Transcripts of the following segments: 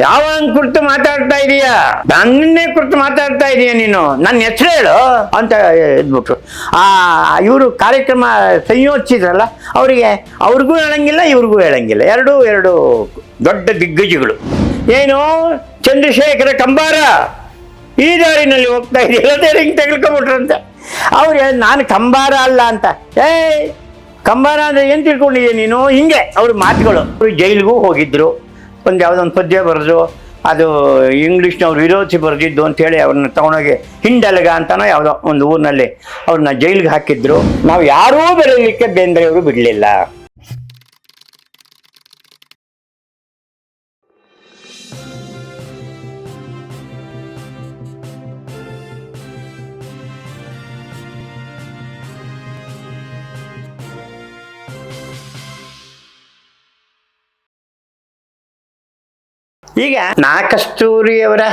ಯಾವನ್ ಕುರಿತು ಮಾತಾಡ್ತಾ ಇದೀಯಾ? ನನ್ನೇ ಕುರಿತು ಮಾತಾಡ್ತಾ ಇದೀಯ ನೀನು? ನನ್ನ ಹೆಸರು ಹೇಳು ಅಂತ ಇದ್ಬಿಟ್ರು. ಇವರು ಕಾರ್ಯಕ್ರಮ ಸಂಯೋಜಿಸಿದ್ರಲ್ಲ, ಅವ್ರಿಗೂ ಹೇಳಂಗಿಲ್ಲ, ಇವ್ರಿಗೂ ಹೇಳಂಗಿಲ್ಲ. ಎರಡು ದೊಡ್ಡ ದಿಗ್ಗಜಗಳು. ಏನು ಚಂದ್ರಶೇಖರ ಕಂಬಾರ ಈ ದಾರಿನಲ್ಲಿ ಹೋಗ್ತಾ ಇದೆಯಲ್ಲ, ಹಿಂಗೆ ತೆಗೆದುಕೊಂಡ್ಬಿಟ್ರಂತ. ಅವ್ರು ನಾನು ಕಂಬಾರ ಅಲ್ಲ ಅಂತ. ಕಂಬಾರ ಅಂದ್ರೆ ಏನು ತಿಳ್ಕೊಂಡಿದ್ಯಾ ನೀನು? ಹಿಂಗೆ ಅವ್ರ ಮಾತುಗಳು. ಅವರು ಜೈಲಿಗೂ ಹೋಗಿದ್ರು. ಯಾವುದೊಂದು ಪದ್ಯ ಬರೆದ್ರು, ಅದು ಇಂಗ್ಲೀಷ್ನವ್ರು ವಿರೋಧಿ ಬರೆದಿದ್ದು ಅಂತೇಳಿ ಅವ್ರನ್ನ ತಗೊಂಡೋಗಿ ಹಿಂಡಲಗ ಅಂತನೋ ಯಾವುದೋ ಒಂದು ಊರಿನಲ್ಲಿ ಅವ್ರನ್ನ ಜೈಲಿಗೆ ಹಾಕಿದ್ರು. ನಾವು ಯಾರೂ ಬರೀಲಿಕ್ಕೆ ಬೇಂದ್ರೆಯವರು ಬಿಡಲಿಲ್ಲ. ಈಗ ಕಸ್ತೂರಿಯವರ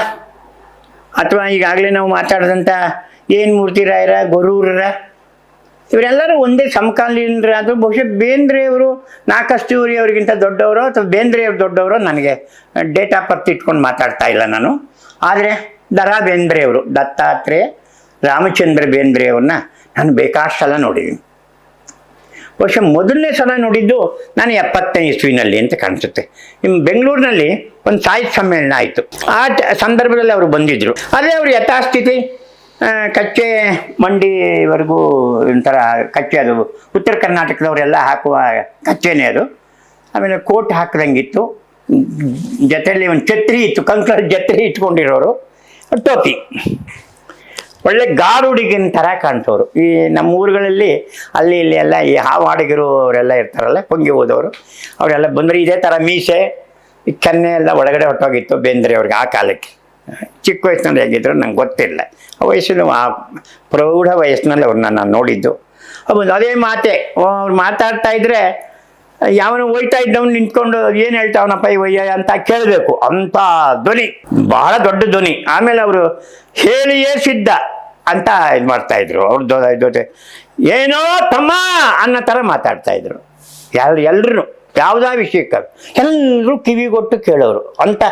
ಅಥವಾ ಈಗಾಗಲೇ ನಾವು ಮಾತಾಡಿದಂಥ ಏನು ಮೂರ್ತಿರಾಯರ, ಗೊರೂರರ, ಇವರೆಲ್ಲರೂ ಒಂದೇ ಸಮಕಾಲೀನರಾದರೂ ಬಹುಶಃ ಬೇಂದ್ರೆಯವರು ಕಸ್ತೂರಿಯವರಿಗಿಂತ ದೊಡ್ಡವರು ಅಥವಾ ಬೇಂದ್ರೆಯವರು ದೊಡ್ಡವರು ನನಗೆ ಡೇಟ್ ಆಫ್ ಬರ್ತ್ ಇಟ್ಕೊಂಡು ಮಾತಾಡ್ತಾ ಇಲ್ಲ ನಾನು. ಆದರೆ ಬೇಂದ್ರೆಯವರು, ದತ್ತಾತ್ರೇಯ ರಾಮಚಂದ್ರ ಬೇಂದ್ರೆಯವ್ರನ್ನ ನಾನು ಬೇಕಾಷ್ಟು ಸಲ ನೋಡಿದ್ದೀನಿ. ಬಹುಶಃ ಮೊದಲನೇ ಸಲ ನೋಡಿದ್ದು ನಾನು 70ನೇ ಇಸ್ವಿನಲ್ಲಿ ಅಂತ ಕಾಣಿಸುತ್ತೆ. ಬೆಂಗಳೂರಿನಲ್ಲಿ ಒಂದು ಸಾಹಿತ್ಯ ಸಮ್ಮೇಳನ ಆಯಿತು. ಆ ಸಂದರ್ಭದಲ್ಲಿ ಅವರು ಬಂದಿದ್ದರು. ಅದೇ ಅವರು ಯಥಾಸ್ಥಿತಿ ಕಚ್ಚೆ ಮಂಡಿವರೆಗೂ ಒಂಥರ ಕಚ್ಚೆ, ಅದು ಉತ್ತರ ಕರ್ನಾಟಕದವರೆಲ್ಲ ಹಾಕುವ ಕಚ್ಚೆನೇ ಅದು. ಆಮೇಲೆ ಕೋಟ್ ಹಾಕಿದಂಗಿತ್ತು, ಜೊತೆಯಲ್ಲಿ ಒಂದು ಛತ್ರಿ ಇತ್ತು, ಕಂಕಳ ಛತ್ರಿ ಇಟ್ಕೊಂಡಿರೋರು, ಟೋಪಿ, ಒಳ್ಳೆ ಗಾರುಡಿಗಿನ ಥರ ಕಾಣ್ತವ್ರು. ಈ ನಮ್ಮ ಊರುಗಳಲ್ಲಿ ಅಲ್ಲಿ ಇಲ್ಲಿ ಎಲ್ಲ ಈ ಹಾವಾಡಿಗರು ಅವರೆಲ್ಲ ಇರ್ತಾರಲ್ಲ, ಪೊಂಗಿ ಹೋದವರು, ಅವರೆಲ್ಲ ಬಂದರೆ ಇದೇ ಥರ ಮೀಸೆ, ಕೆನ್ನೆ ಎಲ್ಲ ಒಳಗಡೆ ಹೊಟ್ಟೋಗಿತ್ತು ಬೇಂದ್ರೆಯವ್ರಿಗೆ ಆ ಕಾಲಕ್ಕೆ. ಚಿಕ್ಕ ವಯಸ್ಸಿನಲ್ಲಿ ಹೇಗಿದ್ರು ನಂಗೆ ಗೊತ್ತಿಲ್ಲ. ಆ ವಯಸ್ಸಿನ ಆ ಪ್ರೌಢ ವಯಸ್ಸಿನಲ್ಲಿ ಅವ್ರನ್ನ ನಾನು ನೋಡಿದ್ದು. ಅದೇ ಮಾತೆ ಅವ್ರು ಮಾತಾಡ್ತಾ ಇದ್ರೆ ಯಾವನು ಹೋಯ್ತಾ ಇದ್ದವನು ನಿಂತ್ಕೊಂಡು ಏನು ಹೇಳ್ತಾವನಪ್ಪ ಇವಯ್ಯ ಅಂತ ಕೇಳಬೇಕು ಅಂತ ಧ್ವನಿ, ಬಹಳ ದೊಡ್ಡ ಧ್ವನಿ. ಆಮೇಲೆ ಅವರು ಹೇಳಿಯೇ ಸಿದ್ಧ ಅಂತ ಇದು ಮಾಡ್ತಾಯಿದ್ರು. ಅವ್ರ ಜೊತೆ ಏನೋ ತಮ್ಮ ಅನ್ನೋ ಥರ ಮಾತಾಡ್ತಾಯಿದ್ರು. ಎಲ್ಲರೂ ಯಾವುದಾ ವಿಷಯಕ್ಕೆ ಎಲ್ಲರೂ ಕಿವಿಗೊಟ್ಟು ಕೇಳೋರು ಅಂತ.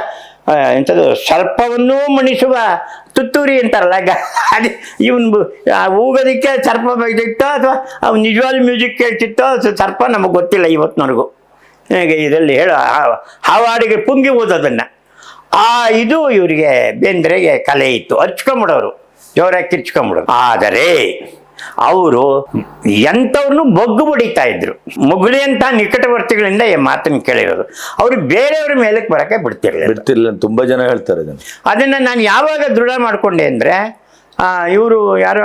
ಎಂಥದ್ದು ಸರ್ಪವನ್ನೂ ಮಣಿಸುವ ತುತ್ತೂರಿ ಅಂತಾರಲ್ಲ, ಅದೇ ಇವನು ಊಗೋದಕ್ಕೆ ಸರ್ಪ ಬೈದಿತ್ತೋ ಅಥವಾ ಅವ್ನು ನಿಜವಾಗ್ಲೂ ಮ್ಯೂಸಿಕ್ ಕೇಳ್ತಿತ್ತೋ ಸರ್ಪ ನಮಗೆ ಗೊತ್ತಿಲ್ಲ ಇವತ್ತಿನವರೆಗೂ. ಇದರಲ್ಲಿ ಹೇಳೋ ಹಾವಾಡಿಗೆ ಪುಂಗಿ ಓದೋದನ್ನು ಇದು ಇವರಿಗೆ ಬೇಂದ್ರೆಗೆ ಕಲೆ ಇತ್ತು. ಹಚ್ಕೊಂಬಿಡೋರು, ಜೋರಾಗಿ ಕಿರ್ಚ್ಕೊಂಬಿಡೋರು. ಆದರೆ ಅವರು ಎಂಥವ್ರನ್ನು ಬಗ್ಗು ಬಡಿತಾ ಇದ್ರು. ಮುಗುಳಿ ಅಂತ ನಿಕಟವರ್ತಿಗಳಿಂದ ಈ ಮಾತನ್ನು ಕೇಳಿರೋದು. ಅವರು ಬೇರೆಯವ್ರ ಮೇಲಕ್ಕೆ ಬರೋಕ್ಕೆ ಬಿಡ್ತಿರ್ಲಿಲ್ಲ. ತುಂಬ ಜನ ಹೇಳ್ತಾರೆ ಅದನ್ನು ನಾನು ಯಾವಾಗ ದೃಢ ಮಾಡಿಕೊಂಡೆ ಅಂದರೆ, ಇವರು ಯಾರೋ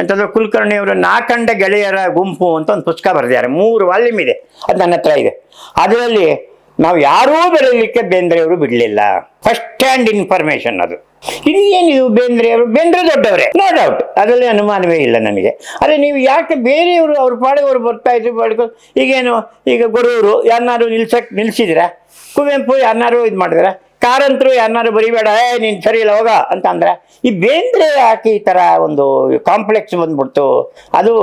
ಎಂಥದ್ದು ಕುಲಕರ್ಣಿಯವರು ನಾಕಂಡ ಗೆಳೆಯರ ಗುಂಪು ಅಂತ ಒಂದು ಪುಸ್ತಕ ಬರೆದಿದ್ದಾರೆ. 3 ವಾಲ್ಯೂಮ್ ಇದೆ, ಅದು ನನ್ನ ಹತ್ರ ಇದೆ. ಅದರಲ್ಲಿ ನಾವು ಯಾರೂ ಬರೀಲಿಕ್ಕೆ ಬೇಂದ್ರೆಯವರು ಬಿಡಲಿಲ್ಲ. ಫಸ್ಟ್ ಹ್ಯಾಂಡ್ ಇನ್ಫಾರ್ಮೇಶನ್ ಅದು. ಇದೇನಿದು ಬೇಂದ್ರೆಯವರು? ಬೇಂದ್ರೆ ದೊಡ್ಡವರೇ, ನೋ ಡೌಟ್, ಅದರಲ್ಲಿ ಅನುಮಾನವೇ ಇಲ್ಲ ನನಗೆ. ಆದರೆ ನೀವು ಯಾಕೆ ಬೇರೆಯವರು ಅವ್ರ ಪಾಡಿಯವರು ಬರ್ತಾ ಇದ್ರು ಪಾಡ್ಕೊಂಡು? ಈಗ ಗೊರೂರು ಯಾರನ್ನಾರು ನಿಲ್ಸಿದ್ದೀರಾ? ಕುವೆಂಪು ಯಾರನ್ನಾರು ಇದು ಮಾಡಿದ್ರ? ಕಾರಂತರು ಯಾರನ್ನಾರು ಬರಿಬೇಡ, ನೀನು ಸರಿ ಇಲ್ಲ ಹೋಗ ಅಂತ ಅಂದ್ರೆ, ಈ ಬೇಂದ್ರೆ ಯಾಕೆ ಈ ಥರ ಒಂದು ಕಾಂಪ್ಲೆಕ್ಸ್ ಬಂದ್ಬಿಡ್ತು? ಅದು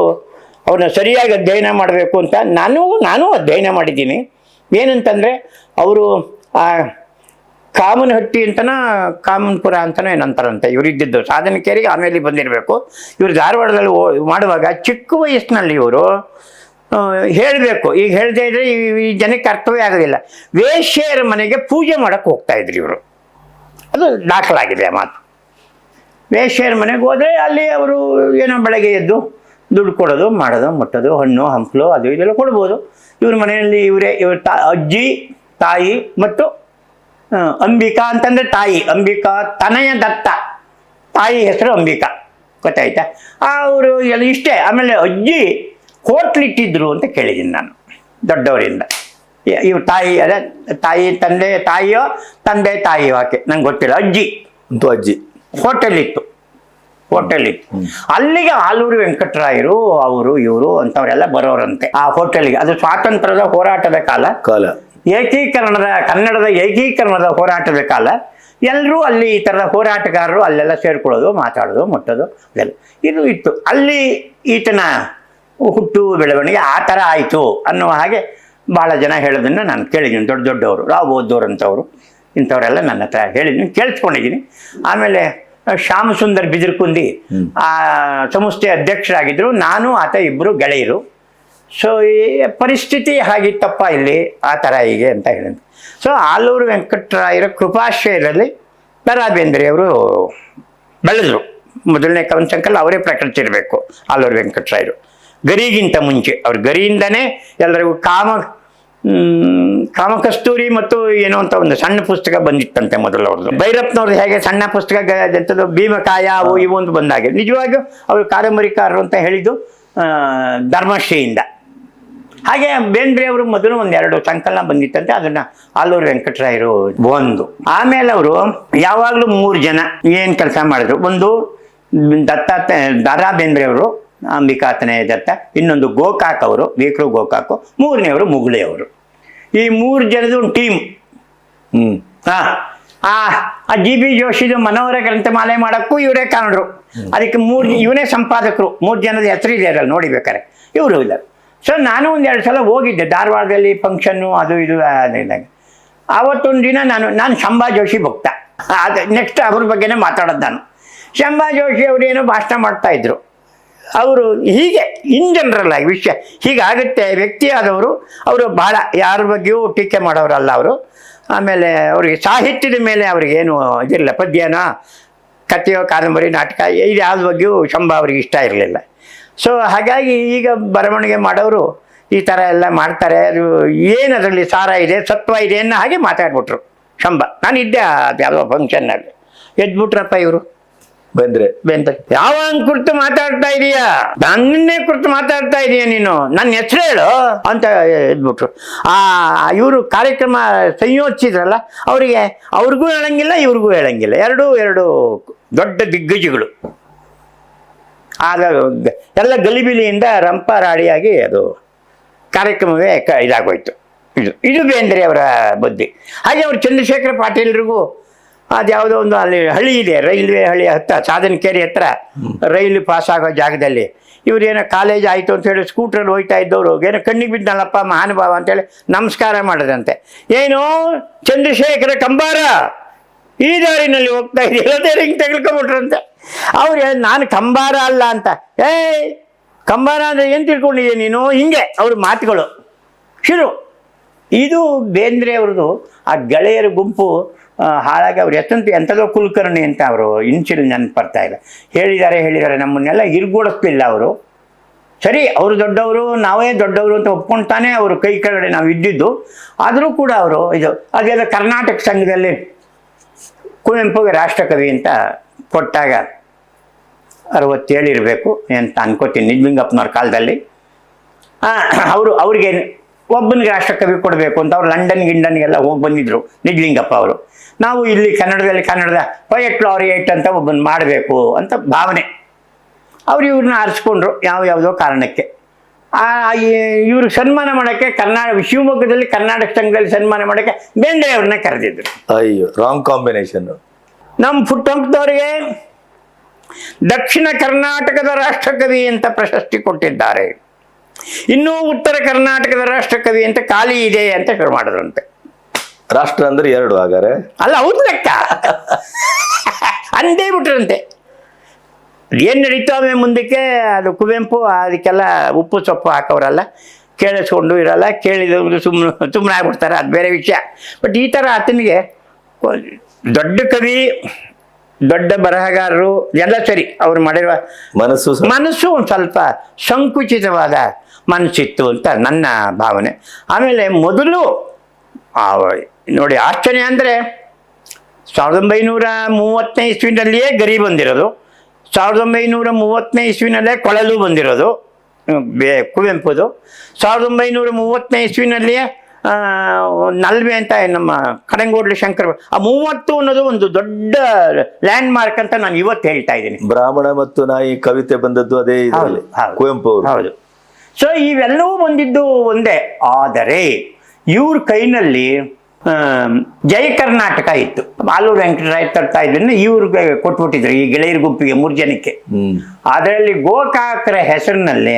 ಅವ್ರನ್ನ ಸರಿಯಾಗಿ ಅಧ್ಯಯನ ಮಾಡಬೇಕು ಅಂತ ನಾನು ಅಧ್ಯಯನ ಮಾಡಿದ್ದೀನಿ. ಏನಂತಂದರೆ ಅವರು ಕಾಮನಹಟ್ಟಿ ಅಂತನ ಕಾಮನ್ಪುರ ಅಂತನೋ ಏನಂತಾರಂತೆ ಇವರಿದ್ದಿದ್ದು. ಸಾಧನಕೇರಿಗೆ ಆಮೇಲೆ ಬಂದಿರಬೇಕು. ಇವರು ಧಾರವಾಡದಲ್ಲಿ ಮಾಡುವಾಗ ಚಿಕ್ಕ ವಯಸ್ಸಿನಲ್ಲಿ ಇವರು ಹೇಳಬೇಕು. ಈಗ ಹೇಳ್ತಾ ಇದ್ರೆ ಈ ಜನಕ್ಕೆ ಅರ್ಥವೇ ಆಗೋದಿಲ್ಲ. ವೇಶ್ಯೆಯರ ಮನೆಗೆ ಪೂಜೆ ಮಾಡೋಕ್ಕೆ ಹೋಗ್ತಾ ಇದ್ರು ಇವರು. ಅದು ದಾಖಲಾಗಿದೆ ಆ ಮಾತು. ವೇಶ್ಯೆಯರ ಮನೆಗೆ ಹೋದರೆ ಅಲ್ಲಿ ಅವರು ಏನೋ ಬೆಳಗ್ಗೆ ಎದ್ದು ದುಡ್ಡು ಕೊಡೋದು, ಮಾಡೋದು, ಮುಟ್ಟೋದು, ಹಣ್ಣು ಹಂಪಲು ಅದು ಇದೆಲ್ಲ ಕೊಡ್ಬೋದು. ಇವ್ರ ಮನೆಯಲ್ಲಿ ಇವ್ರ ಅಜ್ಜಿ, ತಾಯಿ ಮತ್ತು ಅಂಬಿಕಾ ಅಂತಂದರೆ ತಾಯಿ, ಅಂಬಿಕಾ ತನಯ ದತ್ತ, ತಾಯಿ ಹೆಸರು ಅಂಬಿಕಾ, ಗೊತ್ತಾಯ್ತಾ? ಅವರು ಎಲ್ಲ ಇಷ್ಟೇ. ಆಮೇಲೆ ಅಜ್ಜಿ ಹೋಟ್ಲಿಟ್ಟಿದ್ರು ಅಂತ ಕೇಳಿದ್ದೀನಿ ನಾನು ದೊಡ್ಡವರಿಂದ. ಇವ್ರ ತಾಯಿ ಅದೇ ತಾಯಿ ತಾಯಿಯೋ ತಂದೆ ತಾಯಿಯೋ ಆಕೆ ನಂಗೆ ಗೊತ್ತಿಲ್ಲ. ಅಜ್ಜಿ ಹೋಟೆಲಿತ್ತು. ಅಲ್ಲಿಗೆ ಆಲೂರು ವೆಂಕಟರಾಯರು ಅವರು ಇವರು ಅಂತವರೆಲ್ಲ ಬರೋರಂತೆ ಆ ಹೋಟೆಲಿಗೆ. ಅದು ಸ್ವಾತಂತ್ರ್ಯದ ಹೋರಾಟದ ಕಾಲ, ಕನ್ನಡದ ಏಕೀಕರಣದ ಹೋರಾಟದ ಕಾಲ. ಎಲ್ಲರೂ ಅಲ್ಲಿ ಈ ಥರದ ಹೋರಾಟಗಾರರು ಅಲ್ಲೆಲ್ಲ ಸೇರ್ಕೊಳ್ಳೋದು, ಮಾತಾಡೋದು, ಮುಟ್ಟೋದು ಅದೆಲ್ಲ ಇದು ಇತ್ತು. ಅಲ್ಲಿ ಈತನ ಹುಟ್ಟು ಬೆಳವಣಿಗೆ ಆ ಥರ ಆಯಿತು ಅನ್ನುವ ಹಾಗೆ ಭಾಳ ಜನ ಹೇಳೋದನ್ನು ನಾನು ಕೇಳಿದ್ದೀನಿ. ದೊಡ್ಡವರು ರಾವ್ ಓದ್ದವ್ರು ಅಂತವರು ಇಂಥವರೆಲ್ಲ ನನ್ನ ಹತ್ರ ಹೇಳಿದ್ದೀನಿ, ಕೇಳಿಸ್ಕೊಂಡಿದ್ದೀನಿ. ಆಮೇಲೆ ಶ್ಯಾಮಸುಂದರ್ ಬಿದಿರ್ಕುಂದಿ ಆ ಸಂಸ್ಥೆ ಅಧ್ಯಕ್ಷರಾಗಿದ್ದರು, ನಾನು ಆತ ಇಬ್ಬರು ಗೆಳೆಯರು. ಸೊ ಈ ಪರಿಸ್ಥಿತಿ ಹಾಗಿತ್ತಪ್ಪ ಇಲ್ಲಿ, ಆ ಥರ ಹೀಗೆ ಅಂತ ಹೇಳಿದ್ರು. ಸೊ ಆಲೂರು ವೆಂಕಟರಾಯರ ಕೃಪಾಶ್ರಯದಲ್ಲಿ ದ.ರಾ. ಬೇಂದ್ರೆಯವರು ಬೆಳೆದರು. ಮೊದಲನೇ ಕವನ ಸಂಕಲನ ಅವರೇ ಪ್ರಕಟಿಸಿರಬೇಕು ಆಲೂರು ವೆಂಕಟರಾಯರು, ಗರಿಗಿಂತ ಮುಂಚೆ. ಅವ್ರ ಗರಿಯಿಂದನೇ ಎಲ್ಲರಿಗೂ ಕಾಮಕಸ್ತೂರಿ ಮತ್ತು ಏನೋ ಅಂತ ಒಂದು ಸಣ್ಣ ಪುಸ್ತಕ ಬಂದಿತ್ತಂತೆ ಮೊದಲು ಅವ್ರದ್ದು. ಭೈರಪ್ಪನವ್ರದ್ದು ಹೇಗೆ ಸಣ್ಣ ಪುಸ್ತಕ ಎಂಥದ್ದು ಭೀಮಕಾಯ ಅವು ಇವು ಒಂದು ಬಂದಾಗೆ, ನಿಜವಾಗಿಯೂ ಅವರು ಕಾದಂಬರಿಕಾರರು ಅಂತ ಹೇಳಿದ್ದು ಧರ್ಮಶ್ರೀಯಿಂದ. ಹಾಗೆ ಬೇಂದ್ರೆ ಅವರು ಮೊದಲು ಒಂದೆರಡು ಸಂಕಲನ ಬಂದಿತ್ತಂತೆ, ಅದನ್ನ ಆಲೂರು ವೆಂಕಟರಾಯರು ಒಂದು. ಆಮೇಲೆ ಅವರು ಯಾವಾಗಲೂ 3 ಜನ ಏನು ಕೆಲಸ ಮಾಡಿದ್ರು. ಒಂದು ದ.ರಾ. ಬೇಂದ್ರೆ ಅವರು, ಅಂಬಿಕಾತನಯ ದತ್ತ, ಇನ್ನೊಂದು ಗೋಕಾಕ್ ಅವರು, ವಿ.ಕೃ. ಗೋಕಾಕು, ಮೂರನೆಯವರು ಮುಗುಳಿ ಅವರು. ಈ 3 ಜನದ ಒಂದು ಟೀಮ್. ಆ G.B. ಜೋಶಿದು ಮನೋಹರ ಗ್ರಂಥಮಾಲೆ ಮಾಡೋಕ್ಕೂ ಇವರೇ ಕಾರಣರು. ಅದಕ್ಕೆ ಇವನೇ ಸಂಪಾದಕರು. 3 ಜನದ ಹೆಸರು ಇದೆ ಅದ್ರಲ್ಲಿ ನೋಡಿಬೇಕಾರೆ, ಇವರು ಇಲ್ಲ. ಸೊ ನಾನು 1-2 ಸಲ ಹೋಗಿದ್ದೆ ಧಾರವಾಡದಲ್ಲಿ ಫಂಕ್ಷನ್ನು ಅದು ಇದು ಇದ್ದಾಗ. ಆವತ್ತೊಂದು ದಿನ ನಾನು ಶಂಭಾ ಜೋಶಿ ಭಕ್ತ. ಅದು ನೆಕ್ಸ್ಟ್ ಅವ್ರ ಬಗ್ಗೆನೇ ಮಾತಾಡೋದು ನಾನು. ಶಂಭಾ ಜೋಶಿ ಅವರು ಏನೋ ಭಾಷಣ ಮಾಡ್ತಾಯಿದ್ರು. ಅವರು ಹೀಗೆ ಇನ್ ಜನರಲ್ ಆಗಿ ವಿಷಯ ಹೀಗಾಗುತ್ತೆ. ವ್ಯಕ್ತಿಯಾದವರು ಅವರು ಭಾಳ ಯಾರ ಬಗ್ಗೆಯೂ ಟೀಕೆ ಮಾಡೋರಲ್ಲ ಅವರು. ಆಮೇಲೆ ಅವರಿಗೆ ಸಾಹಿತ್ಯದ ಮೇಲೆ ಅವ್ರಿಗೇನು ಇದಿರಲಿಲ್ಲ. ಪದ್ಯನ, ಕಥೆಯೋ, ಕಾದಂಬರಿ, ನಾಟಕ ಇದು ಯಾವ್ದು ಬಗ್ಗೆಯೂ ಶಂಭಾ ಅವ್ರಿಗೆ ಇಷ್ಟ ಇರಲಿಲ್ಲ. ಸೊ ಹಾಗಾಗಿ ಈಗ ಬರವಣಿಗೆ ಮಾಡೋರು ಈ ಥರ ಎಲ್ಲ ಮಾಡ್ತಾರೆ, ಅದು ಏನು ಅದರಲ್ಲಿ ಸಾರ ಇದೆ, ಸತ್ವ ಇದೆ ಅನ್ನೋ ಹಾಗೆ ಮಾತಾಡ್ಬಿಟ್ರು ಶಂಭಾ. ನಾನು ಇದ್ದೆ ಅದು ಯಾವುದೋ ಫಂಕ್ಷನ್ನಲ್ಲಿ. ಎದ್ಬಿಟ್ರಪ್ಪ ಇವರು ಬೇಂದ್ರೆ ಯಾವ ಕುರಿತು ಮಾತಾಡ್ತಾ ಇದೀಯಾ, ನನ್ನೇ ಕುರಿತು ಮಾತಾಡ್ತಾ ಇದೀಯ ನೀನು, ನನ್ನ ಹೆಸರು ಹೇಳು ಅಂತ ಎದ್ಬಿಟ್ರು. ಇವರು ಕಾರ್ಯಕ್ರಮ ಸಂಯೋಜಿಸಿದ್ರಲ್ಲ, ಅವ್ರಿಗೂ ಹೇಳಂಗಿಲ್ಲ, ಇವ್ರಿಗೂ ಹೇಳಂಗಿಲ್ಲ. ಎರಡು ದೊಡ್ಡ ದಿಗ್ಗಜಗಳು. ಆಗ ಎಲ್ಲ ಗಲಿಬಿಲಿಯಿಂದ ರಂಪಾರಾಡಿಯಾಗಿ ಅದು ಕಾರ್ಯಕ್ರಮವೇ ಇದಾಗೋಯ್ತು. ಇದು ಬೇಂದ್ರೆ ಅವರ ಬುದ್ಧಿ. ಹಾಗೆ ಅವರು ಚಂದ್ರಶೇಖರ ಪಾಟೀಲ್ರಿಗೂ ಅದ್ಯಾವುದೋ ಒಂದು ಅಲ್ಲಿ ಹಳ್ಳಿ ಇದೆ, ರೈಲ್ವೆ ಹಳ್ಳಿ ಸಾಧನಕೇರಿ ಹತ್ರ ರೈಲು ಪಾಸ್ ಆಗೋ ಜಾಗದಲ್ಲಿ ಇವರೇನೋ ಕಾಲೇಜ್ ಆಯಿತು ಅಂತ ಹೇಳಿ ಸ್ಕೂಟ್ರಲ್ಲಿ ಹೋಗ್ತಾ ಇದ್ದವರು ಏನೋ ಕಣ್ಣಿಗೆ ಬಿದ್ದನಲ್ಲಪ್ಪ ಮಹಾನುಭಾವ ಅಂತೇಳಿ ನಮಸ್ಕಾರ ಮಾಡಿದಂತೆ. ಏನೋ ಚಂದ್ರಶೇಖರ ಕಂಬಾರ ಈ ದಾರಿನಲ್ಲಿ ಹೋಗ್ತಾ ಇದೆಯಲ್ಲ, ಹಿಂಗೆ ತೆಗೆದುಕೊಂಡ್ಬಿಟ್ರಂತೆ. ಅವ್ರು ನಾನು ಕಂಬಾರ ಅಲ್ಲ ಅಂತ. ಕಂಬಾರ ಅಂದರೆ ಏನು ತಿಳ್ಕೊಂಡಿದ್ದೆ ನೀನು, ಹಿಂಗೆ ಅವ್ರ ಮಾತುಗಳು ಶುರು. ಇದು ಬೇಂದ್ರೆ ಅವ್ರದ್ದು ಆ ಗೆಳೆಯರ ಗುಂಪು ಹಾಳಾಗಿ ಅವ್ರು ಎಂಥದೋ ಕುಲಕರ್ಣಿ ಅಂತ ಅವರು ಇನ್ಸಿಲ್ ನೆನಪು ಬರ್ತಾ ಇಲ್ಲ, ಹೇಳಿದ್ದಾರೆ ನಮ್ಮನ್ನೆಲ್ಲ ಹಿರ್ಗೂಡಿಸ್ಲಿಲ್ಲ ಅವರು. ಸರಿ, ಅವರು ದೊಡ್ಡವರು, ನಾವೇ ದೊಡ್ಡವರು ಅಂತ ಒಪ್ಕೊಳ್ತಾನೆ ಅವರು ಕೈ ಕೆಳಗಡೆ ನಾವು ಇದ್ದಿದ್ದು. ಆದರೂ ಕೂಡ ಅವರು ಅದೆಲ್ಲ ಕರ್ನಾಟಕ ಸಂಘದಲ್ಲಿ ಕುವೆಂಪುಗೆ ರಾಷ್ಟ್ರಕವಿ ಅಂತ ಕೊಟ್ಟಾಗ 67 ಇರಬೇಕು ಅಂತ ಅನ್ಕೋತೀನಿ, ನಿಜಲಿಂಗಪ್ಪನವ್ರ ಕಾಲದಲ್ಲಿ. ಅವ್ರಿಗೆ ಒಬ್ಬನಿಗೆ ರಾಷ್ಟ್ರಕವಿ ಕೊಡಬೇಕು ಅಂತ ಅವ್ರು ಗಿಂಡನ್ಗೆಲ್ಲ ಹೋಗಿ ಬಂದಿದ್ರು ನಿಜಲಿಂಗಪ್ಪ ಅವರು. ನಾವು ಇಲ್ಲಿ ಕನ್ನಡದ ಪೊಯೆಟ್ ಲಾರಿಯೇಟ್ ಅಂತ ಒಬ್ಬನ ಮಾಡಬೇಕು ಅಂತ ಭಾವನೆ. ಇವ್ರನ್ನ ಆರಿಸ್ಕೊಂಡ್ರು ಯಾವುದೋ ಕಾರಣಕ್ಕೆ. ಇವ್ರಿಗೆ ಸನ್ಮಾನ ಮಾಡೋಕ್ಕೆ ಶಿವಮೊಗ್ಗದಲ್ಲಿ ಕರ್ನಾಟಕ ಸಂಘದಲ್ಲಿ ಸನ್ಮಾನ ಮಾಡೋಕ್ಕೆ ಬೇಂದ್ರೆ ಅವ್ರನ್ನ ಕರೆದಿದ್ರು. ಅಯ್ಯೋ, ರಾಂಗ್ ಕಾಂಬಿನೇಷನ್. ನಮ್ಮ ಪುಟ್ಟಂಕದವರಿಗೆ ದಕ್ಷಿಣ ಕರ್ನಾಟಕದ ರಾಷ್ಟ್ರಕವಿ ಅಂತ ಪ್ರಶಸ್ತಿ ಕೊಟ್ಟಿದ್ದಾರೆ. ಇನ್ನೂ ಉತ್ತರ ಕರ್ನಾಟಕದ ರಾಷ್ಟ್ರಕವಿ ಅಂತ ಖಾಲಿ ಇದೆ ಅಂತ ಶುರು ಮಾಡಿದ್ರಂತೆ. ರಾಷ್ಟ್ರ ಅಂದ್ರೆ 2 ಹಾಗಾರೆ ಅಲ್ಲ, ಹೌದು ಲೆಕ್ಕ ಅಂದೇ ಬಿಟ್ರಂತೆ. ಏನು ನಡೀತಾವೆ ಮುಂದಕ್ಕೆ ಅದು ಕುವೆಂಪು ಅದಕ್ಕೆಲ್ಲ ಉಪ್ಪು ಸೊಪ್ಪು ಹಾಕೋರಲ್ಲ, ಕೇಳಿಸ್ಕೊಂಡು ಇರಲ್ಲ, ಕೇಳಿದವರು ಸುಮ್ಮನೆ ಆಗ್ಬಿಡ್ತಾರೆ, ಅದು ಬೇರೆ ವಿಷಯ. ಬಟ್ ಈ ಥರ ಆತನಿಗೆ ದೊಡ್ಡ ಕವಿ, ದೊಡ್ಡ ಬರಹಗಾರರು ಎಲ್ಲ ಸರಿ, ಅವ್ರು ಮಾಡಿರುವ ಮನಸ್ಸು ಒಂದು ಸ್ವಲ್ಪ ಸಂಕುಚಿತವಾದ ಮನಸ್ಸಿತ್ತು ಅಂತ ನನ್ನ ಭಾವನೆ. ಆಮೇಲೆ ಮೊದಲು ನೋಡಿ ಆಶ್ಚರ್ಯ ಅಂದರೆ 1930ನೇ ಇಸ್ವಿನಲ್ಲಿಯೇ ಗರಿ ಬಂದಿರೋದು, 1930ನೇ ಇಸ್ವಿನಲ್ಲೇ ಕೊಳಲು ಬಂದಿರೋದು ಕುವೆಂಪುದು, 1930ನೇ ಇಸ್ವಿನಲ್ಲಿಯೇ ನಲ್ವೆ ಅಂತ ನಮ್ಮ ಕಡಂಗೋಡ್ಲಿ ಶಂಕರ. ಆ 30 ಅನ್ನೋದು ಒಂದು ದೊಡ್ಡ ಲ್ಯಾಂಡ್ ಮಾರ್ಕ್ ಅಂತ ನಾನು ಇವತ್ತು ಹೇಳ್ತಾ ಇದ್ದೀನಿ. ಬ್ರಾಹ್ಮಣ ಮತ್ತು ನಾಯಿ ಕವಿತೆ ಬಂದದ್ದು ಅದೇ ಕುವೆಂಪು. ಹೌದು. ಸೊ ಇವೆಲ್ಲವೂ ಬಂದಿದ್ದು ಒಂದೇ. ಆದರೆ ಇವ್ರ ಕೈನಲ್ಲಿ ಜಯ ಕರ್ನಾಟಕ ಇತ್ತು. ಆಲೂರು ವೆಂಕಟರಾಯ ತರ್ತಾ ಇದ್ರನ್ನ ಇವ್ರಿಗೆ ಕೊಟ್ಬಿಟ್ಟಿದ್ರು, ಈ ಗೆಳೆಯರ ಗುಂಪಿಗೆ 3 ಜನಕ್ಕೆ. ಅದರಲ್ಲಿ ಗೋಕಾಕರ ಹೆಸರಿನಲ್ಲಿ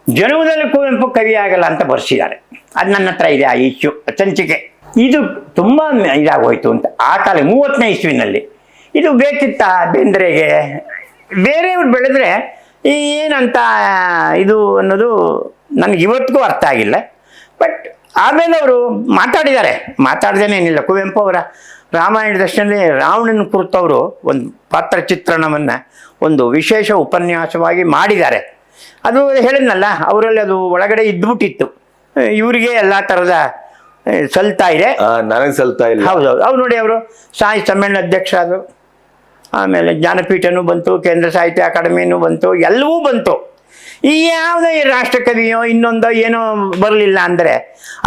ಜನ್ಮದಲ್ಲಿ ಕುವೆಂಪು ಕವಿ ಆಗಲ್ಲ ಅಂತ ಬರ್ಸಿದ್ದಾರೆ. ಅದು ನನ್ನ ಹತ್ರ ಇದೆ ಆ ಇಶ್ಯೂ ಸಂಚಿಕೆ. ಇದು ತುಂಬ ಇದಾಗೋಯ್ತು ಅಂತ ಆ ಕಾಲ 30ನೇ ಇಸ್ವಿನಲ್ಲಿ. ಇದು ಬೇಕಿತ್ತ ಬೇಂದ್ರೆಗೆ? ಬೇರೆಯವ್ರು ಬೆಳೆದ್ರೆ ಏನಂತ ಇದು ಅನ್ನೋದು ನನಗೆ ಇವತ್ತಿಗೂ ಅರ್ಥ ಆಗಿಲ್ಲ. ಬಟ್ ಆಮೇಲೆ ಅವರು ಮಾತಾಡ್ದೇನೇನಿಲ್ಲ. ಕುವೆಂಪು ಅವರ ರಾಮಾಯಣದಷ್ಟೇ ರಾವಣನ ಕುರಿತವರು ಒಂದು ಪಾತ್ರ ಚಿತ್ರಣವನ್ನು ಒಂದು ವಿಶೇಷ ಉಪನ್ಯಾಸವಾಗಿ ಮಾಡಿದ್ದಾರೆ. ಅದು ಹೇಳಿದ್ನಲ್ಲ, ಅವರಲ್ಲಿ ಅದು ಒಳಗಡೆ ಇದ್ಬಿಟ್ಟಿತ್ತು. ಇವರಿಗೆ ಎಲ್ಲ ಥರದ ಸಲ್ತಾ ಇದೆ, ನನಗೆ ಸಲ್ತಾ ಇಲ್ಲ. ಹೌದೌದು. ಅವ್ರು ನೋಡಿ, ಅವರು ಸಾಹಿತ್ಯ ಸಮ್ಮೇಳನ ಅಧ್ಯಕ್ಷ ಆದರು, ಆಮೇಲೆ ಜ್ಞಾನಪೀಠನೂ ಬಂತು, ಕೇಂದ್ರ ಸಾಹಿತ್ಯ ಅಕಾಡೆಮಿನೂ ಬಂತು, ಎಲ್ಲವೂ ಬಂತು. ಈ ಯಾವುದೋ ಈ ರಾಷ್ಟ್ರಕವಿಯೋ ಇನ್ನೊಂದೋ ಏನೋ ಬರಲಿಲ್ಲ ಅಂದರೆ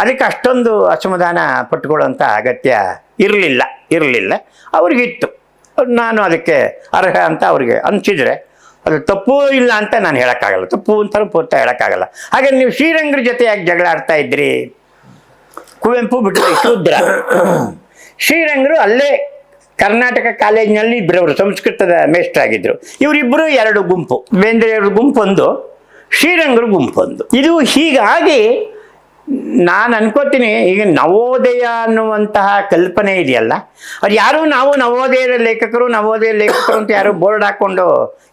ಅದಕ್ಕೆ ಅಷ್ಟೊಂದು ಅಸಮಾಧಾನ ಪಟ್ಟುಕೊಳ್ಳುವಂಥ ಅಗತ್ಯ ಇರಲಿಲ್ಲ. ಅವ್ರಿಗಿತ್ತು. ನಾನು ಅದಕ್ಕೆ ಅರ್ಹ ಅಂತ ಅವ್ರಿಗೆ ಅನಿಸಿದರೆ ಅದು ತಪ್ಪು ಇಲ್ಲ ಅಂತ ನಾನು ಹೇಳೋಕ್ಕಾಗಲ್ಲ, ತಪ್ಪು ಅಂತ ಪೂರ್ತಿ ಹೇಳೋಕ್ಕಾಗಲ್ಲ. ಹಾಗೆ ನೀವು ಶ್ರೀರಂಗ್ರ ಜೊತೆ ಯಾಕೆ ಜಗಳ ಆಡ್ತಾ ಇದ್ರಿ? ಕುವೆಂಪು ಬಿಟ್ಟರೆ ಶೂದ್ರ. ಶ್ರೀರಂಗರು ಅಲ್ಲೇ ಕರ್ನಾಟಕ ಕಾಲೇಜಿನಲ್ಲಿ ಇಬ್ಬರು, ಅವರು ಸಂಸ್ಕೃತದ ಮೇಷ್ಟ್ರಾಗಿದ್ದರು. ಇವರಿಬ್ಬರು 2 ಗುಂಪು, ಬೇಂದ್ರೆಯವ್ರ ಗುಂಪೊಂದು, ಶ್ರೀರಂಗರು ಗುಂಪೊಂದು. ಇದು ಹೀಗಾಗಿ ನಾನು ಅನ್ಕೋತೀನಿ, ಈಗ ನವೋದಯ ಅನ್ನುವಂತಹ ಕಲ್ಪನೆ ಇದೆಯಲ್ಲ, ಅದು ಯಾರೂ ನಾವು ನವೋದಯದ ಲೇಖಕರು ಅಂತ ಯಾರು ಬೋರ್ಡ್ ಹಾಕ್ಕೊಂಡು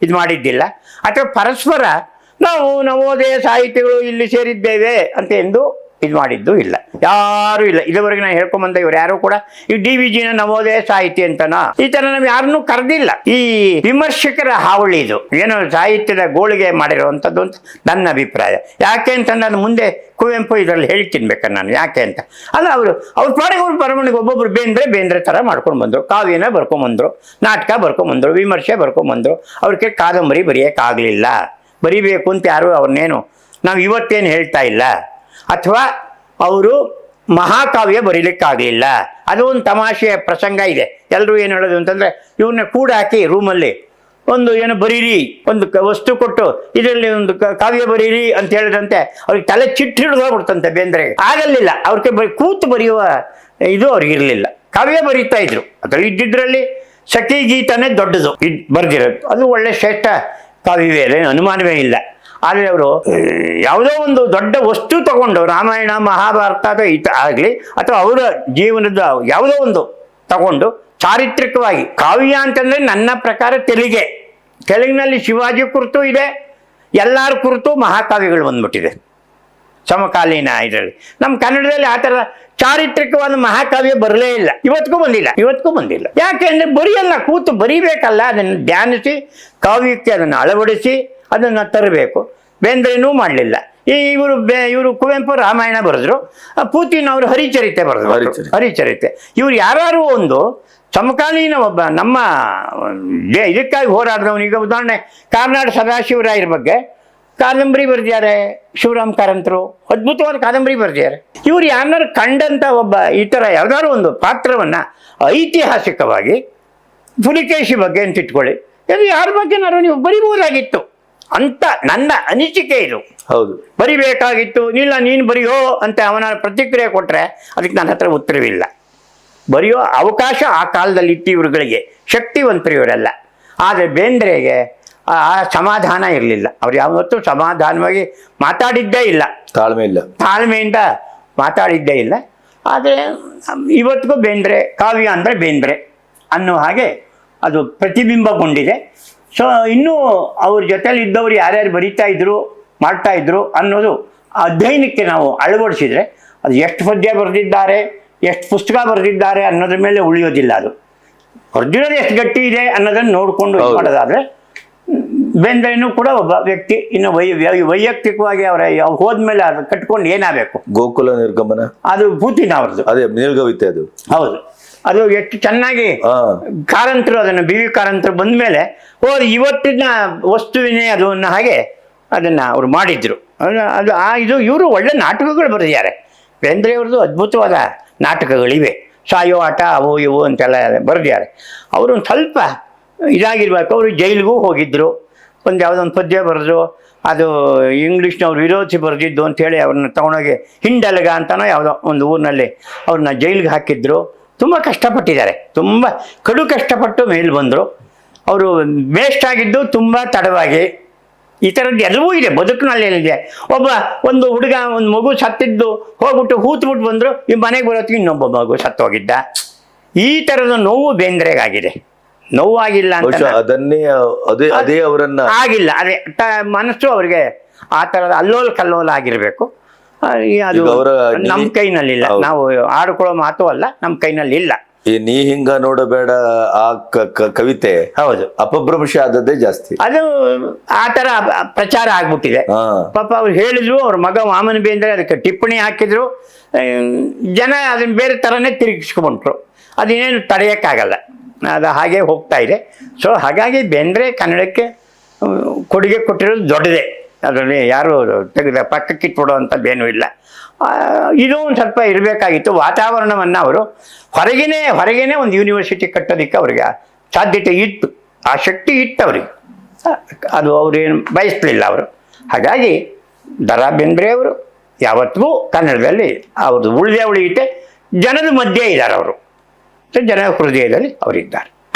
ಇದು ಮಾಡಿದ್ದಿಲ್ಲ. ಅಥವಾ ಪರಸ್ಪರ ನಾವು ನವೋದಯ ಸಾಹಿತಿಗಳು ಇಲ್ಲಿ ಸೇರಿದ್ದೇವೆ ಅಂತ ಎಂದು ಇದು ಮಾಡಿದ್ದು ಇಲ್ಲ, ಯಾರೂ ಇಲ್ಲ. ಇದುವರೆಗೆ ನಾನು ಹೇಳ್ಕೊಂಬಂದೆ, ಇವ್ರು ಯಾರು ಕೂಡ ಈ DVGನ ನವೋದಯ ಸಾಹಿತಿ ಅಂತನೋ ಈ ಥರ ನಾವು ಯಾರನ್ನೂ ಕರೆದಿಲ್ಲ. ಈ ವಿಮರ್ಶಕರ ಹಾವಳಿ ಇದು ಏನೋ ಸಾಹಿತ್ಯದ ಗೋಳಿಗೆ ಮಾಡಿರುವಂಥದ್ದು ಅಂತ ನನ್ನ ಅಭಿಪ್ರಾಯ. ಯಾಕೆ ಅಂತ ನಾನು ಮುಂದೆ ಕುವೆಂಪು ಇದರಲ್ಲಿ ಹೇಳ್ತೀನಿ ಬೇಕಾದ್ರೆ ನಾನು ಯಾಕೆ ಅಂತ. ಅಲ್ಲ, ಅವ್ರ ಪಾಡಿಗೆ ಅವ್ರು ಬರವಣಿಗೆ ಒಬ್ಬೊಬ್ರು ಬೇಂದ್ರೆ ಥರ ಮಾಡ್ಕೊಂಡು ಬಂದರು, ಕಾವ್ಯನ ಬರ್ಕೊಂಬಂದರು, ನಾಟಕ ಬರ್ಕೊಂಬಂದರು, ವಿಮರ್ಶೆ ಬರ್ಕೊಂಬಂದರು. ಅವ್ರಿಗೆ ಕಾದಂಬರಿ ಬರೆಯೋಕ್ಕಾಗಲಿಲ್ಲ. ಬರಿಬೇಕು ಅಂತ ಯಾರು ಅವ್ರನ್ನೇನು ನಾವು ಇವತ್ತೇನು ಹೇಳ್ತಾ ಇಲ್ಲ. ಅಥವಾ ಅವರು ಮಹಾಕಾವ್ಯ ಬರೀಲಿಕ್ಕಾಗಲಿಲ್ಲ. ಅದು ಒಂದು ತಮಾಷೆಯ ಪ್ರಸಂಗ ಇದೆ. ಎಲ್ಲರೂ ಏನು ಹೇಳೋದು ಅಂತಂದರೆ, ಇವ್ರನ್ನ ಕೂಡ ಹಾಕಿ ರೂಮಲ್ಲಿ ಒಂದು ಏನು ಬರೀರಿ, ಒಂದು ವಸ್ತು ಕೊಟ್ಟು ಇದರಲ್ಲಿ ಒಂದು ಕಾವ್ಯ ಬರೀರಿ ಅಂತ ಹೇಳಿದಂತೆ ಅವ್ರಿಗೆ ತಲೆ ಚಿಟ್ಟು ಹಿಡಿದೋಗ್ಬಿಡ್ತಂತೆ ಬೇಂದ್ರೆಗೆ. ಆಗಲಿಲ್ಲ. ಅವ್ರಿಗೆ ಕೂತು ಬರೆಯುವ ಇದು ಅವ್ರಿಗಿರಲಿಲ್ಲ. ಕಾವ್ಯ ಬರೀತಾ ಇದ್ರು. ಅದರಲ್ಲಿ ಇದ್ದಿದ್ರಲ್ಲಿ ಸಖಿ ಗೀತನೇ ದೊಡ್ಡದು ಬರೆದಿರೋದು. ಅದು ಒಳ್ಳೆ ಶ್ರೇಷ್ಠ ಕಾವ್ಯವೇ, ಅನುಮಾನವೇ ಇಲ್ಲ. ಆದರೆ ಅವರು ಯಾವುದೋ ಒಂದು ದೊಡ್ಡ ವಸ್ತು ತಗೊಂಡು ರಾಮಾಯಣ ಮಹಾಭಾರತ ಆಗಲಿ ಅಥವಾ ಅವರ ಜೀವನದ ಯಾವುದೋ ಒಂದು ತಗೊಂಡು ಚಾರಿತ್ರಿಕವಾಗಿ ಕಾವ್ಯ ಅಂತಂದರೆ ನನ್ನ ಪ್ರಕಾರ ತೆಲುಗಿನಲ್ಲಿ ಶಿವಾಜಿ ಕುರಿತು ಇದೆ, ಎಲ್ಲರ ಕುರಿತು ಮಹಾಕಾವ್ಯಗಳು ಬಂದ್ಬಿಟ್ಟಿದೆ ಸಮಕಾಲೀನ ಇದರಲ್ಲಿ. ನಮ್ಮ ಕನ್ನಡದಲ್ಲಿ ಆ ಥರ ಚಾರಿತ್ರಿಕವಾದ ಮಹಾಕಾವ್ಯ ಬರಲೇ ಇಲ್ಲ, ಇವತ್ತಿಗೂ ಬಂದಿಲ್ಲ. ಯಾಕೆಂದರೆ ಬರೆಯಲ್ಲ, ಕೂತು ಬರೀಬೇಕಲ್ಲ, ಅದನ್ನು ಧ್ಯಾನಿಸಿ ಕಾವ್ಯಕ್ಕೆ ಅದನ್ನು ಅಳವಡಿಸಿ ಅದನ್ನು ತರಬೇಕು. ಬೇಂದ್ರೆನೂ ಮಾಡಲಿಲ್ಲ. ಇವರು ಕುವೆಂಪು ರಾಮಾಯಣ ಬರೆದ್ರು, ಪೂತಿನ್ ಅವರು ಹರಿಚರಿತೆ ಬರೆದ್ರು. ಹರಿಚರಿತೆ ಇವ್ರು ಯಾರು ಒಂದು ಸಮಕಾಲೀನ ಒಬ್ಬ ನಮ್ಮ ಇದಕ್ಕಾಗಿ ಹೋರಾಡಿದವನಿಗ ಉದಾಹರಣೆ ಕಾರ್ನಾಡ್ ಸದಾಶಿವರಾಯರ ಬಗ್ಗೆ ಕಾದಂಬರಿ ಬರೆದಿದ್ದಾರೆ. ಶಿವರಾಮ್ ಕಾರಂತರು ಅದ್ಭುತವಾದ ಕಾದಂಬರಿ ಬರೆದಿದ್ದಾರೆ. ಇವ್ರು ಯಾರು ಕಂಡಂಥ ಒಬ್ಬ ಈ ಥರ ಯಾವ್ದಾದ್ರು ಒಂದು ಪಾತ್ರವನ್ನು ಐತಿಹಾಸಿಕವಾಗಿ ಪುಲಿಕೇಶಿ ಬಗ್ಗೆ ಅಂತ ಇಟ್ಕೊಳ್ಳಿ, ಇದು ಯಾರ ಬಗ್ಗೆನಾದ್ರು ನೀವು ಬರಿಬಹುದಾಗಿತ್ತು ಅಂತ ನನ್ನ ಅನಿಸಿಕೆ. ಇದು ಹೌದು, ಬರಿಬೇಕಾಗಿತ್ತು. ಇಲ್ಲ ನೀನು ಬರೆಯೋ ಅಂತ ಅವನ ಪ್ರತಿಕ್ರಿಯೆ ಕೊಟ್ಟರೆ ಅದಕ್ಕೆ ನನ್ನ ಹತ್ರ ಉತ್ತರವಿಲ್ಲ. ಬರೆಯೋ ಅವಕಾಶ ಆ ಕಾಲದಲ್ಲಿ ಇತ್ತು ಇವ್ರುಗಳಿಗೆ, ಶಕ್ತಿವಂತರು ಇವರೆಲ್ಲ. ಆದರೆ ಬೇಂದ್ರೆಗೆ ಆ ಸಮಾಧಾನ ಇರಲಿಲ್ಲ. ಅವ್ರು ಯಾವತ್ತೂ ಸಮಾಧಾನವಾಗಿ ಮಾತಾಡಿದ್ದೇ ಇಲ್ಲ, ತಾಳ್ಮೆಯಿಂದ ಮಾತಾಡಿದ್ದೇ ಇಲ್ಲ. ಆದರೆ ಇವತ್ತಿಗೂ ಬೇಂದ್ರೆ ಕಾವ್ಯ ಅಂದರೆ ಬೇಂದ್ರೆ ಅನ್ನೋ ಹಾಗೆ ಅದು ಪ್ರತಿಬಿಂಬಗೊಂಡಿದೆ. ಸೊ ಇನ್ನೂ ಅವ್ರ ಜೊತೆಲಿ ಇದ್ದವರು ಯಾರ್ಯಾರು ಬರೀತಾ ಇದ್ರು ಮಾಡ್ತಾ ಇದ್ರು ಅನ್ನೋದು ಅಧ್ಯಯನಕ್ಕೆ ನಾವು ಅಳವಡಿಸಿದರೆ ಅದು ಎಷ್ಟು ಪದ್ಯ ಬರೆದಿದ್ದಾರೆ, ಎಷ್ಟು ಪುಸ್ತಕ ಬರೆದಿದ್ದಾರೆ ಅನ್ನೋದ್ರ ಮೇಲೆ ಉಳಿಯೋದಿಲ್ಲ. ಅದು ಬರೆದಿರೋದು ಎಷ್ಟು ಗಟ್ಟಿ ಇದೆ ಅನ್ನೋದನ್ನು ನೋಡಿಕೊಂಡು ಮಾಡೋದಾದರೆ ಬೇಂದ್ರೆನೂ ಕೂಡ ಒಬ್ಬ ವ್ಯಕ್ತಿ. ಇನ್ನು ವೈಯಕ್ತಿಕವಾಗಿ ಅವರ ಹೋದ್ಮೇಲೆ ಅದು ಕಟ್ಕೊಂಡು ಏನಾಗಬೇಕು. ಗೋಕುಲ ನಿರ್ಗಮನ ಅದು ಪೂತಿನ ಅವ್ರದ್ದು, ಅದೇ ನಿರ್ಗವಿತೆ ಅದು. ಹೌದು, ಅದು ಎಷ್ಟು ಚೆನ್ನಾಗಿ ಕಾರಂತರು ಅದನ್ನು BV ಕಾರಂತರು ಬಂದ ಮೇಲೆ ಇವತ್ತಿನ ವಸ್ತುವಿನೇ ಅದು ಅನ್ನೋ ಹಾಗೆ ಅದನ್ನು ಅವರು ಮಾಡಿದ್ರು. ಇದು ಇವರು ಒಳ್ಳೆ ನಾಟಕಗಳು ಬರೆದಿದ್ದಾರೆ. ಬೇಂದ್ರೆಯವ್ರದ್ದು ಅದ್ಭುತವಾದ ನಾಟಕಗಳಿವೆ. ಸಾಯೋ ಆಟ ಅವು ಇವು ಅಂತೆಲ್ಲ ಬರೆದಿದ್ದಾರೆ. ಅವರು ಒಂದು ಸ್ವಲ್ಪ ಇದಾಗಿರ್ಬೇಕು. ಅವರು ಜೈಲಿಗೂ ಹೋಗಿದ್ದರು. ಒಂದು ಯಾವುದೊಂದು ಪದ್ಯ ಬರೆದ್ರು, ಅದು ಇಂಗ್ಲೀಷ್ನವ್ರು ವಿರೋಧಿಸಿ ಬರೆದಿದ್ದು ಅಂಥೇಳಿ ಅವ್ರನ್ನ ತೊಗೊಂಡೋಗಿ ಹಿಂಡಲ್ಗ ಅಂತನೋ ಯಾವುದೋ ಒಂದು ಊರಿನಲ್ಲಿ ಅವ್ರನ್ನ ಜೈಲಿಗೆ ಹಾಕಿದ್ರು. ತುಂಬ ಕಷ್ಟಪಟ್ಟಿದ್ದಾರೆ, ತುಂಬ ಕಡು ಕಷ್ಟಪಟ್ಟು ಮೇಲೆ ಬಂದರು. ಅವರು ವೇಸ್ಟ್ ಆಗಿದ್ದು ತುಂಬ ತಡವಾಗಿ. ಈ ಥರದ್ದು ಎಲ್ಲವೂ ಇದೆ ಬದುಕಿನಲ್ಲಿ ಏನಿದೆ. ಒಂದು ಹುಡುಗ ಒಂದು ಮಗು ಸತ್ತಿದ್ದು ಹೋಗ್ಬಿಟ್ಟು ಹೂತ್ಬಿಟ್ಟು ಬಂದರು, ಈ ಮನೆಗೆ ಬರೋತ್ತಿಗೆ ಇನ್ನೊಬ್ಬ ಮಗು ಸತ್ತೋಗಿದ್ದ. ಈ ಥರದ ನೋವು ಬೇಂದ್ರೆಗಾಗಿದೆ. ನೋವಾಗಿಲ್ಲ ಅಂತ ಬಹುಶಃ ಅದನ್ನೇ ಅದೇ ಅವರನ್ನ ಆಗಿಲ್ಲ. ಅದೇ ಮನಸ್ಸು ಅವ್ರಿಗೆ ಆ ಥರದ ಅಲ್ಲೋಲ ಕಲ್ಲೋಲ ಆಗಿರಬೇಕು. ಅದು ನಮ್ಮ ಕೈನಲ್ಲಿಲ್ಲ. ನಾವು ಆಡ್ಕೊಳ್ಳೋ ಮಾತು ಅಲ್ಲ, ನಮ್ಮ ಕೈನಲ್ಲಿ ಇಲ್ಲ. ಈ ನೀ ಹಿಂಗ ನೋಡಬೇಡ ಆ ಕವಿತೆ ಹೌದು ಅಪಭ್ರಂಶ ಆದದ್ದೇ ಜಾಸ್ತಿ. ಅದು ಆ ಥರ ಪ್ರಚಾರ ಆಗ್ಬಿಟ್ಟಿದೆ. ಪಾಪ ಅವ್ರು ಹೇಳಿದ್ರು, ಅವ್ರ ಮಗ ವಾಮನ ಬೇಂದ್ರೆ ಅದಕ್ಕೆ ಟಿಪ್ಪಣಿ ಹಾಕಿದ್ರು, ಜನ ಅದನ್ನ ಬೇರೆ ಥರನೇ ತಿರುಗಿಸ್ಕೊಂಡ್ರು. ಅದೇನೇನು ತಡೆಯೋಕ್ಕಾಗಲ್ಲ, ಅದು ಹಾಗೆ ಹೋಗ್ತಾ ಇದೆ. ಸೊ ಹಾಗಾಗಿ ಬೇಂದ್ರೆ ಕನ್ನಡಕ್ಕೆ ಕೊಡುಗೆ ಕೊಟ್ಟಿರೋದು ದೊಡ್ಡದೇ. ಅದರಲ್ಲಿ ಯಾರು ತೆಗೆದ ಪಕ್ಕಕ್ಕಿಟ್ಬಿಡೋವಂಥದ್ದೇನೂ ಇಲ್ಲ. ಇದು ಒಂದು ಸ್ವಲ್ಪ ಇರಬೇಕಾಗಿತ್ತು ವಾತಾವರಣವನ್ನು. ಅವರು ಹೊರಗೇನೆ ಒಂದು ಯೂನಿವರ್ಸಿಟಿ ಕಟ್ಟೋದಕ್ಕೆ ಅವ್ರಿಗೆ ಸಾಧ್ಯತೆ ಇತ್ತು, ಆ ಶಕ್ತಿ ಇತ್ತು ಅವ್ರಿಗೆ. ಅದು ಅವ್ರೇನು ಬಯಸಲಿಲ್ಲ ಅವರು. ಹಾಗಾಗಿ ದ.ರಾ. ಬೇಂದ್ರೆ ಅವರು ಯಾವತ್ತಿಗೂ ಕನ್ನಡದಲ್ಲಿ ಅವ್ರದ್ದು ಉಳಿಯುತ್ತೆ. ಜನದ ಮಧ್ಯೆ ಇದ್ದಾರೆ ಅವರು, ಜನರ ಹೃದಯದಲ್ಲಿ ಅವರಿದ್ದಾರೆ.